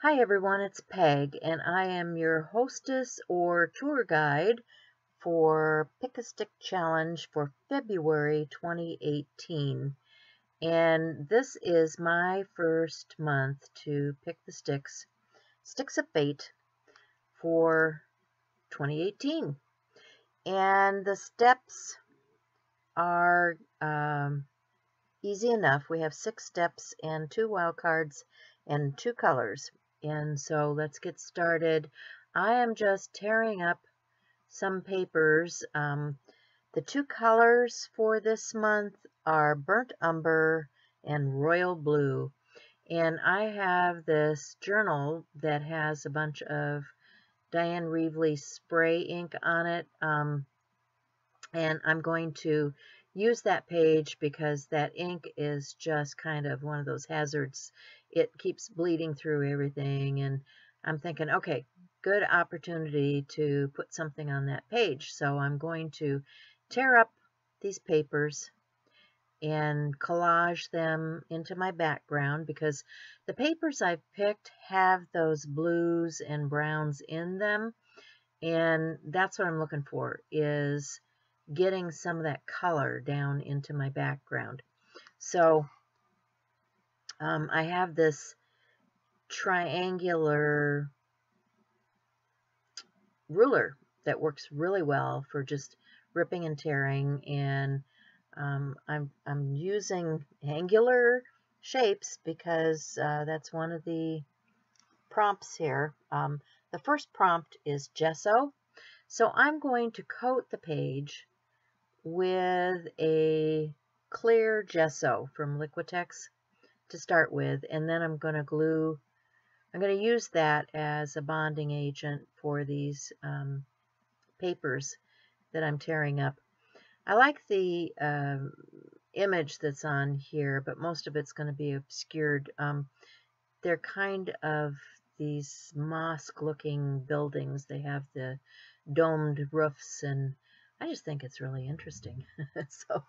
Hi everyone, it's Peg, and I am your hostess or tour guide for Pick a Stick Challenge for February 2018. And this is my first month to pick the sticks of fate for 2018. And the steps are easy enough. We have 6 steps and 2 wild cards and 2 colors. And so let's get started. I am just tearing up some papers. The 2 colors for this month are Burnt Umber and Royal Blue. And I have this journal that has a bunch of Diane Reevely spray ink on it. And I'm going to use that page because that ink is just kind of one of those hazards. It keeps bleeding through everything, and I'm thinking, okay, good opportunity to put something on that page. So I'm going to tear up these papers and collage them into my background because the papers I've picked have those blues and browns in them, and that's what I'm looking for, is getting some of that color down into my background. So I have this triangular ruler that works really well for just ripping and tearing, and I'm using angular shapes because that's one of the prompts here. The first prompt is gesso, so I'm going to coat the page with a clear gesso from Liquitex to start with, and then I'm going to use that as a bonding agent for these papers that I'm tearing up. I like the image that's on here, but most of it's going to be obscured. They're kind of these mosque-looking buildings. They have the domed roofs, and I just think it's really interesting. So,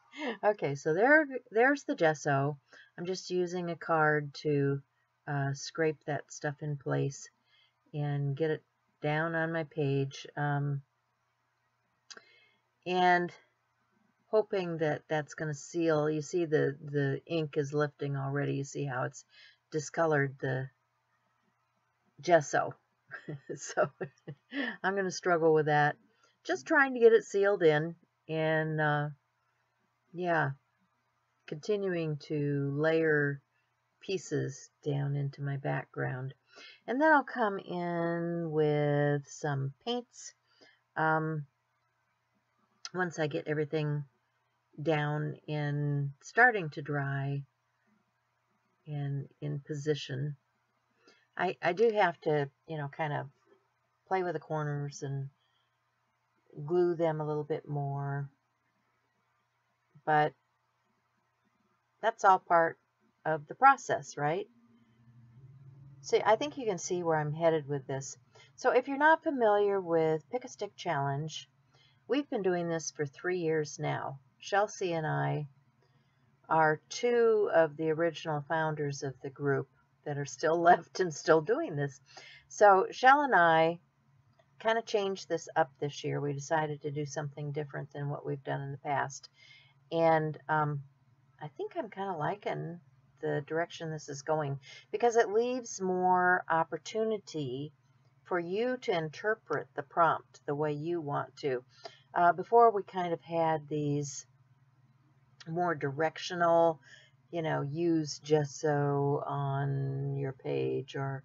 okay, so there's the gesso. I'm just using a card to scrape that stuff in place and get it down on my page, and hoping that that's going to seal. You see the ink is lifting already. You see how it's discolored the gesso. So I'm going to struggle with that. Just trying to get it sealed in, and yeah, continuing to layer pieces down into my background. And then I'll come in with some paints once I get everything down and starting to dry and in position. I do have to, kind of play with the corners and glue them a little bit more, but that's all part of the process, right? See, I think you can see where I'm headed with this. So if you're not familiar with Pick a Stick Challenge, we've been doing this for 3 years now. Chelsea and I are 2 of the original founders of the group that are still left and still doing this. So Shell and I kind of changed this up this year. We decided to do something different than what we've done in the past. And I think I'm kind of liking the direction this is going because it leaves more opportunity for you to interpret the prompt the way you want to. Before, we kind of had these more directional, use gesso on your page or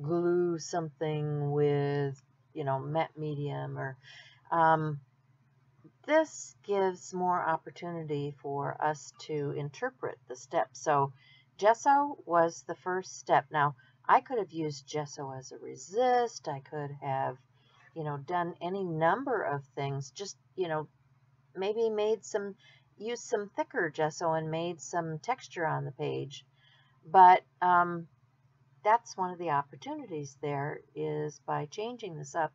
glue something with, matte medium, or this gives more opportunity for us to interpret the steps. So gesso was the first step. Now, I could have used gesso as a resist. I could have, done any number of things. Just, maybe used some thicker gesso and made some texture on the page. But that's one of the opportunities there, is by changing this up,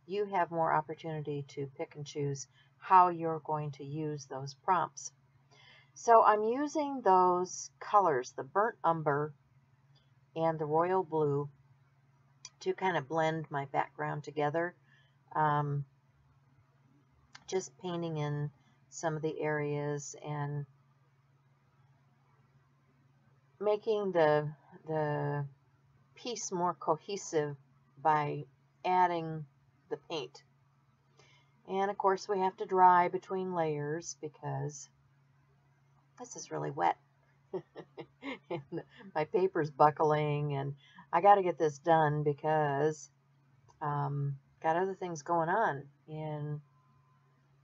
you have more opportunity to pick and choose how you're going to use those prompts. So I'm using those colors, the Burnt Umber and the Royal Blue, to kind of blend my background together. Just painting in some of the areas and making the piece more cohesive by adding the paint. And of course we have to dry between layers because this is really wet. And my paper's buckling, and I got to get this done because got other things going on, and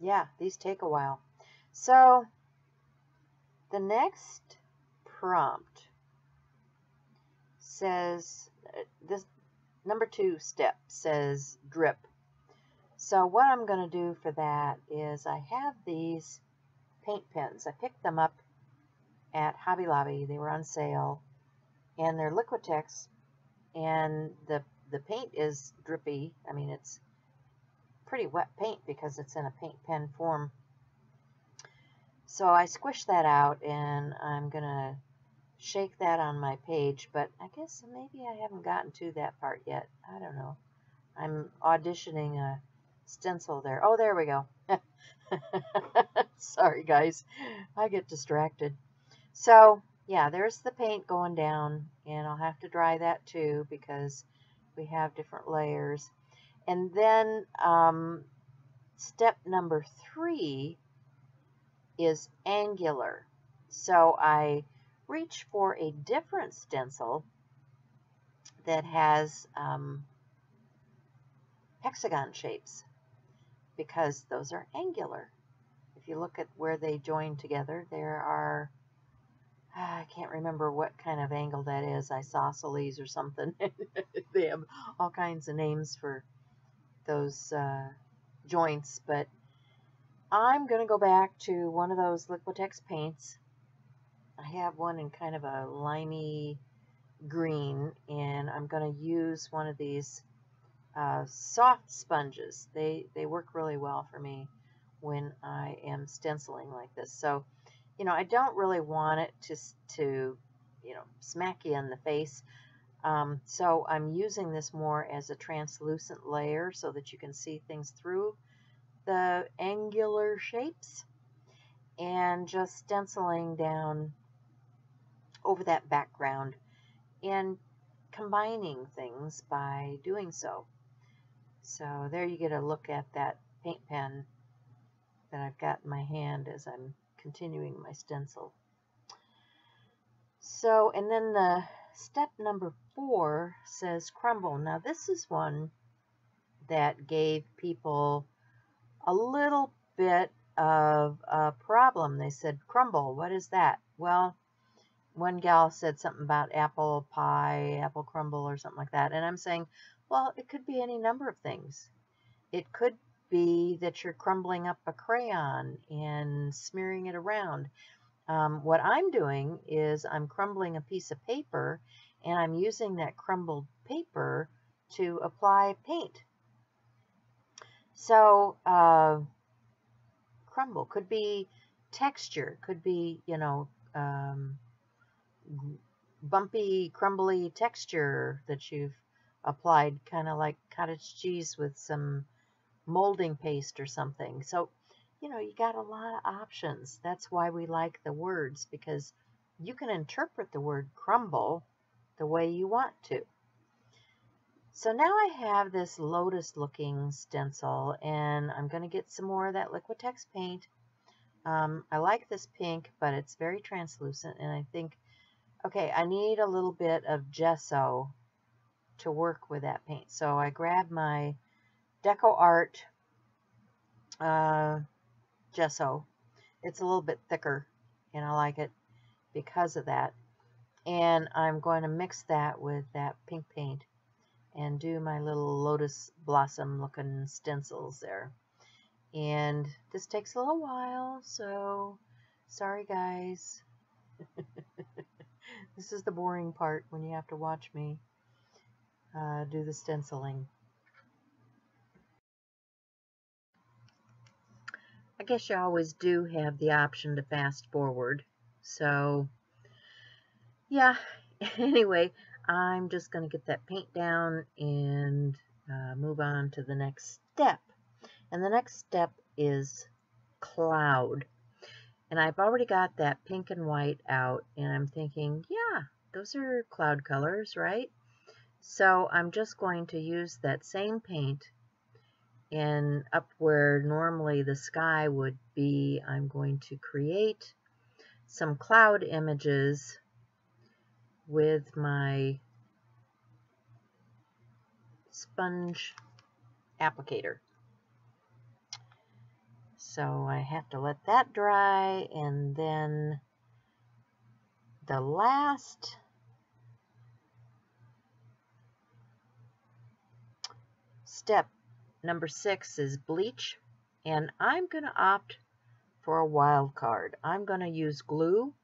yeah, these take a while. So the next prompt says, this number 2 step says drip. So what I'm going to do for that is I have these paint pens. I picked them up at Hobby Lobby. They were on sale, and they're Liquitex, and the paint is drippy. I mean, it's pretty wet paint because it's in a paint pen form. So I squished that out, and I'm gonna shake that on my page, but I guess maybe I haven't gotten to that part yet. I don't know. I'm auditioning a stencil there. Oh, there we go. Sorry guys, I get distracted. So yeah, there's the paint going down, and I'll have to dry that too because we have different layers. And then step number 3 is angular. So I reach for a different stencil that has hexagon shapes because those are angular. If you look at where they join together, there are, I can't remember what kind of angle that is, isosceles or something. They have all kinds of names for those joints, but I'm going to go back to one of those Liquitex paints. I have one in kind of a limey green, and I'm going to use one of these soft sponges. They work really well for me when I am stenciling like this. So, you know, I don't really want it to you know, smack you in the face. So I'm using this more as a translucent layer so that you can see things through the angular shapes, and just stenciling down over that background and combining things by doing so. So there you get a look at that paint pen that I've got in my hand as I'm continuing my stencil. So, and then the step number 4 says crumble. Now this is one that gave people a little bit of a problem. They said, crumble, what is that? Well, one gal said something about apple pie, apple crumble, or something like that. And I'm saying, well, it could be any number of things. It could be that you're crumbling up a crayon and smearing it around. What I'm doing is I'm crumbling a piece of paper, and I'm using that crumbled paper to apply paint. So crumble could be texture, could be, you know, bumpy, crumbly texture that you've applied, kind of like cottage cheese with some molding paste or something. So, you know, you got a lot of options. That's why we like the words, because you can interpret the word crumble the way you want to. So now I have this lotus looking stencil, and I'm going to get some more of that Liquitex paint. I like this pink, but it's very translucent, and I think, okay, I need a little bit of gesso to work with that paint. So I grabbed my Deco Art gesso. It's a little bit thicker, and I like it because of that. And I'm going to mix that with that pink paint and do my little lotus blossom looking stencils there. And this takes a little while, so sorry guys. This is the boring part when you have to watch me do the stenciling. I guess you always do have the option to fast forward. So yeah, anyway, I'm just going to get that paint down and move on to the next step. And the next step is cloud. And I've already got that pink and white out, and I'm thinking, yeah, those are cloud colors, right? So I'm just going to use that same paint, and up where normally the sky would be, I'm going to create some cloud images with my sponge applicator. So I have to let that dry, and then the last step, number 6, is bleach, and I'm going to opt for a wild card. I'm going to use glue.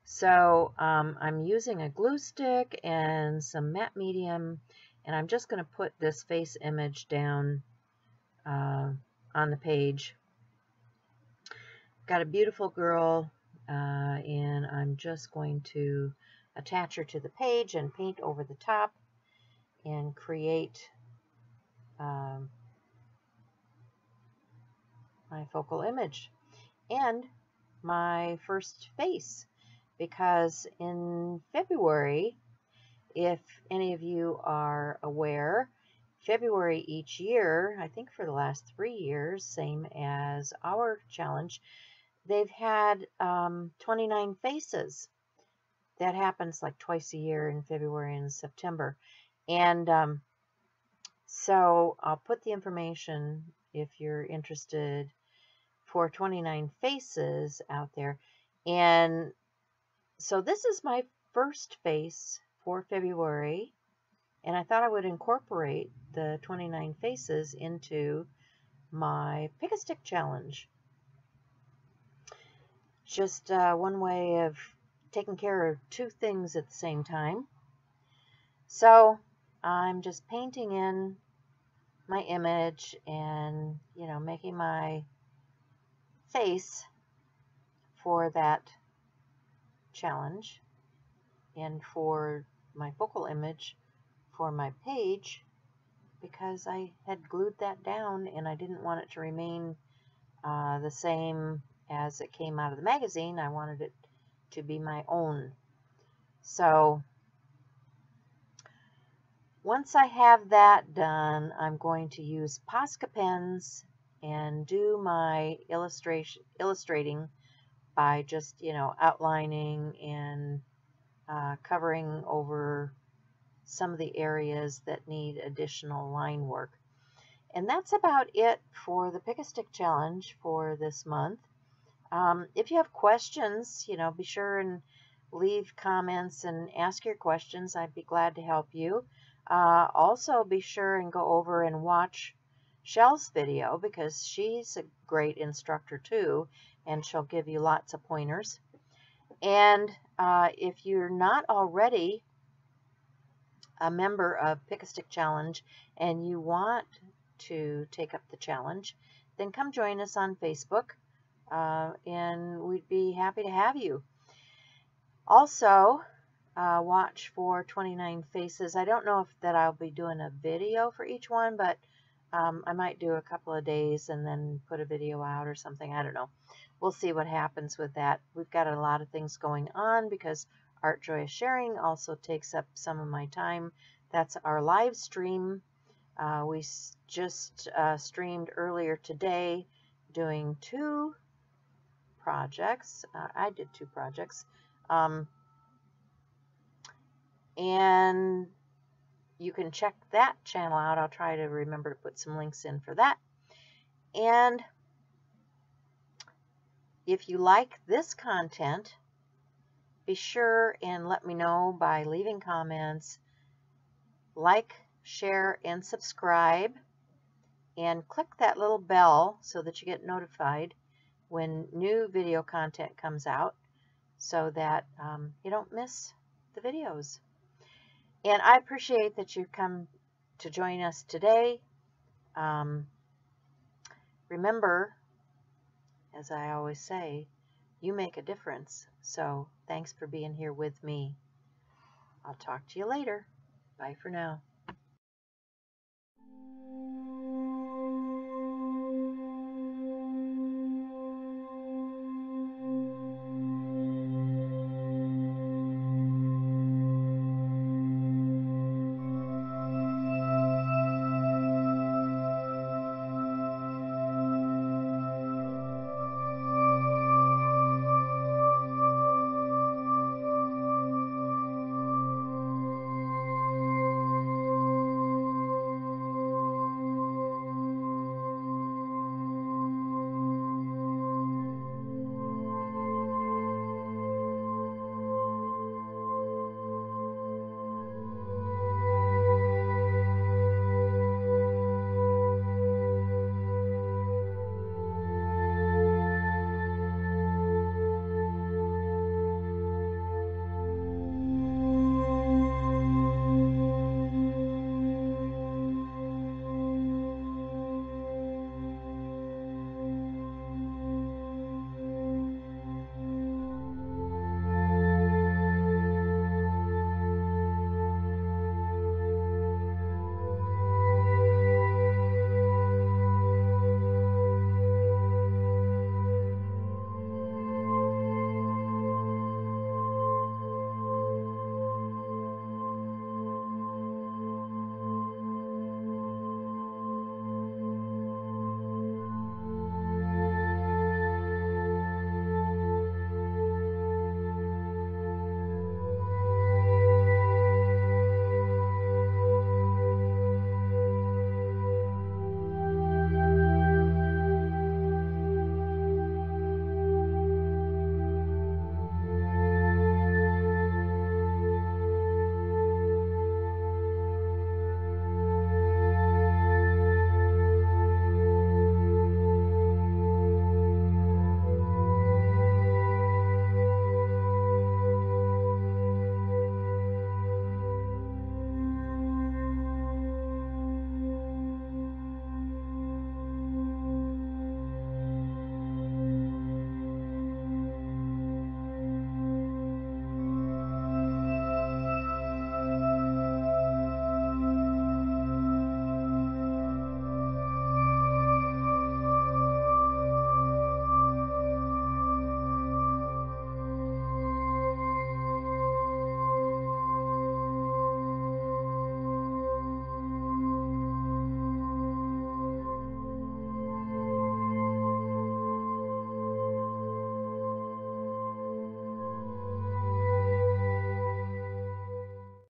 So I'm using a glue stick and some matte medium, and I'm just going to put this face image down on the page. Got a beautiful girl, and I'm just going to attach her to the page and paint over the top and create my focal image and my first face, because in February, if any of you are aware, February each year, I think for the last 3 years, same as our challenge, they've had 29 faces. That happens like twice a year in February and September. And so I'll put the information, if you're interested, for 29 faces out there. And so this is my first face for February, and I thought I would incorporate the 29 faces into my Pick-a-Stick challenge. Just one way of taking care of 2 things at the same time. So I'm just painting in my image and, you know, making my face for that challenge and for my focal image for my page, because I had glued that down and I didn't want it to remain the same as it came out of the magazine. I wanted it to be my own. So once I have that done, I'm going to use Posca pens and do my illustrating by just, you know, outlining and covering over some of the areas that need additional line work. And that's about it for the Pick-a-Stick challenge for this month. If you have questions, you know, be sure and leave comments and ask your questions. I'd be glad to help you. Also, be sure and go over and watch Shell's video, because she's a great instructor too, and she'll give you lots of pointers. And if you're not already a member of Pick-a-Stick Challenge and you want to take up the challenge, then come join us on Facebook, and we'd be happy to have you. Also, watch for 29 faces. I don't know if that I'll be doing a video for each one, but I might do a couple of days and then put a video out or something. I don't know. We'll see what happens with that. We've got a lot of things going on because Art Joy of Sharing also takes up some of my time. That's our live stream. We just streamed earlier today doing 2 projects. I did 2 projects. And you can check that channel out. I'll try to remember to put some links in for that. And if you like this content, be sure and let me know by leaving comments, like, share, and subscribe, and click that little bell so that you get notified when new video content comes out, so that you don't miss the videos. And I appreciate that you've come to join us today. Remember, as I always say, you make a difference. So thanks for being here with me. I'll talk to you later. Bye for now.